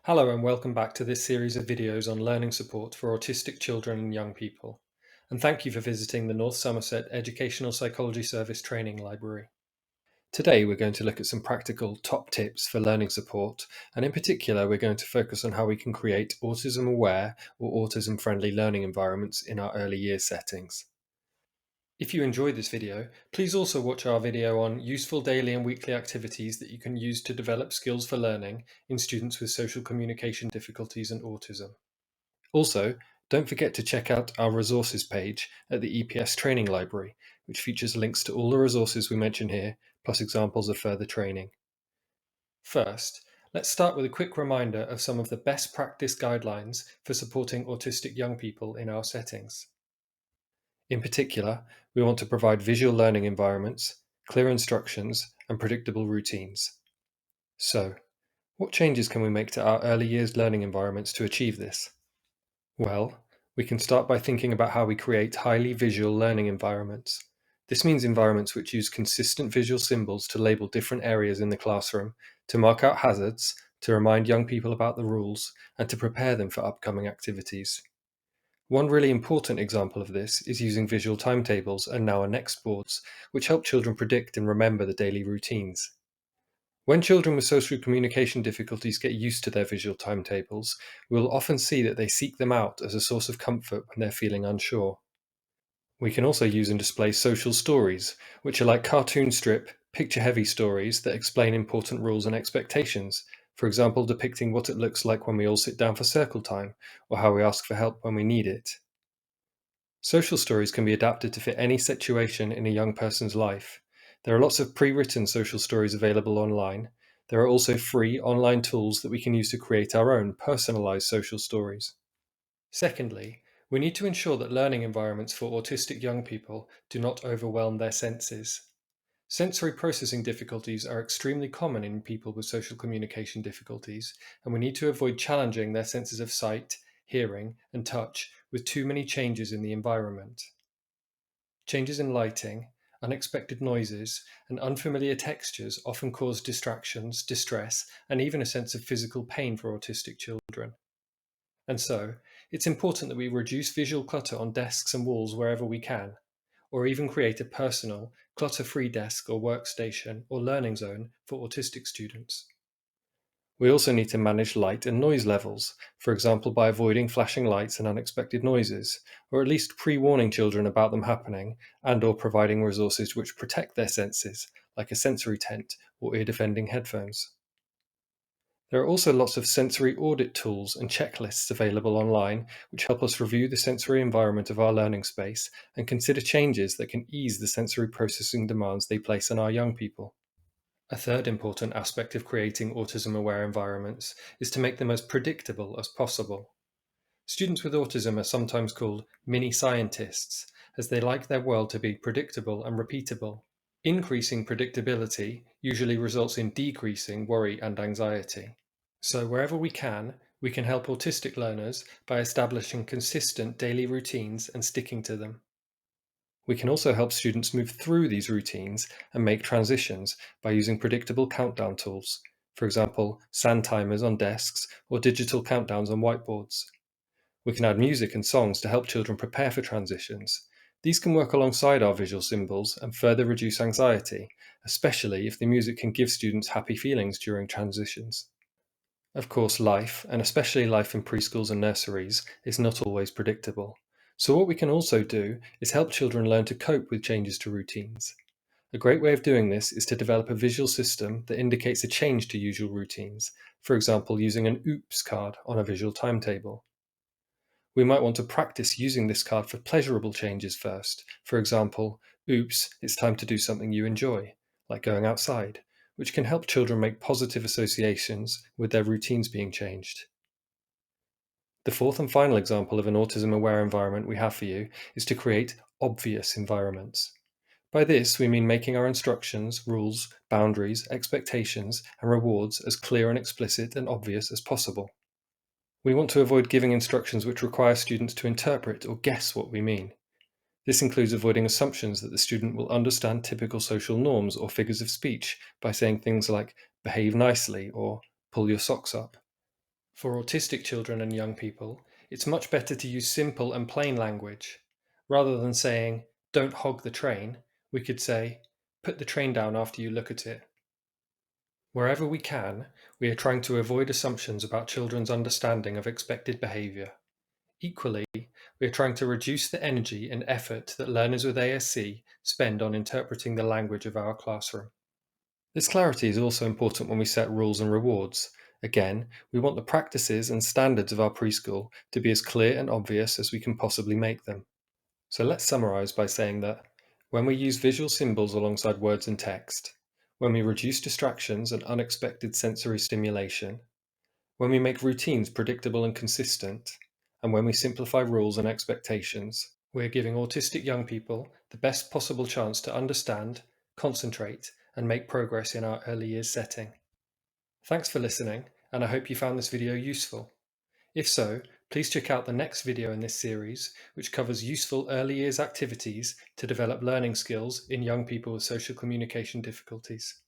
Hello and welcome back to this series of videos on learning support for autistic children and young people. And thank you for visiting the North Somerset Educational Psychology Service Training Library. Today we're going to look at some practical top tips for learning support, and in particular we're going to focus on how we can create autism-aware or autism-friendly learning environments in our early years settings. If you enjoyed this video, please also watch our video on useful daily and weekly activities that you can use to develop skills for learning in students with social communication difficulties and autism. Also, don't forget to check out our resources page at the EPS Training Library, which features links to all the resources we mention here, plus examples of further training. First, let's start with a quick reminder of some of the best practice guidelines for supporting autistic young people in our settings. In particular, we want to provide visual learning environments, clear instructions, and predictable routines. So, what changes can we make to our early years learning environments to achieve this? Well, we can start by thinking about how we create highly visual learning environments. This means environments which use consistent visual symbols to label different areas in the classroom, to mark out hazards, to remind young people about the rules, and to prepare them for upcoming activities. One really important example of this is using visual timetables and now next boards, which help children predict and remember the daily routines. When children with social communication difficulties get used to their visual timetables, we will often see that they seek them out as a source of comfort when they're feeling unsure. We can also use and display social stories, which are like cartoon strip, picture-heavy stories that explain important rules and expectations, for example depicting what it looks like when we all sit down for circle time, or how we ask for help when we need it. Social stories can be adapted to fit any situation in a young person's life. There are lots of pre-written social stories available online. There are also free online tools that we can use to create our own personalized social stories. Secondly, we need to ensure that learning environments for autistic young people do not overwhelm their senses. Sensory processing difficulties are extremely common in people with social communication difficulties, and we need to avoid challenging their senses of sight, hearing, and touch with too many changes in the environment. Changes in lighting, unexpected noises, and unfamiliar textures often cause distractions, distress, and even a sense of physical pain for autistic children. And so, it's important that we reduce visual clutter on desks and walls wherever we can, or even create a personal, clutter-free desk or workstation or learning zone for autistic students. We also need to manage light and noise levels, for example by avoiding flashing lights and unexpected noises, or at least pre-warning children about them happening and/or providing resources which protect their senses, like a sensory tent or ear-defending headphones. There are also lots of sensory audit tools and checklists available online which help us review the sensory environment of our learning space and consider changes that can ease the sensory processing demands they place on our young people. A third important aspect of creating autism-aware environments is to make them as predictable as possible. Students with autism are sometimes called mini-scientists, as they like their world to be predictable and repeatable. Increasing predictability usually results in decreasing worry and anxiety. So wherever we can help autistic learners by establishing consistent daily routines and sticking to them. We can also help students move through these routines and make transitions by using predictable countdown tools, for example, sand timers on desks or digital countdowns on whiteboards. We can add music and songs to help children prepare for transitions. These can work alongside our visual symbols and further reduce anxiety, especially if the music can give students happy feelings during transitions. Of course, life, and especially life in preschools and nurseries, is not always predictable. So what we can also do is help children learn to cope with changes to routines. A great way of doing this is to develop a visual system that indicates a change to usual routines, for example using an OOPS card on a visual timetable. We might want to practice using this card for pleasurable changes first, for example, oops, it's time to do something you enjoy, like going outside, which can help children make positive associations with their routines being changed. The fourth and final example of an autism-aware environment we have for you is to create obvious environments. By this, we mean making our instructions, rules, boundaries, expectations, and rewards as clear and explicit and obvious as possible. We want to avoid giving instructions which require students to interpret or guess what we mean. This includes avoiding assumptions that the student will understand typical social norms or figures of speech by saying things like behave nicely or pull your socks up. For autistic children and young people, it's much better to use simple and plain language. Rather than saying, "Don't hog the train," we could say, "Put the train down after you look at it." Wherever we can, we are trying to avoid assumptions about children's understanding of expected behaviour. Equally, we are trying to reduce the energy and effort that learners with ASC spend on interpreting the language of our classroom. This clarity is also important when we set rules and rewards. Again, we want the practices and standards of our preschool to be as clear and obvious as we can possibly make them. So let's summarize by saying that when we use visual symbols alongside words and text, when we reduce distractions and unexpected sensory stimulation, when we make routines predictable and consistent, and when we simplify rules and expectations, we're giving autistic young people the best possible chance to understand, concentrate, and make progress in our early years setting. Thanks for listening, and I hope you found this video useful. If so, please check out the next video in this series, which covers useful early years activities to develop learning skills in young people with social communication difficulties.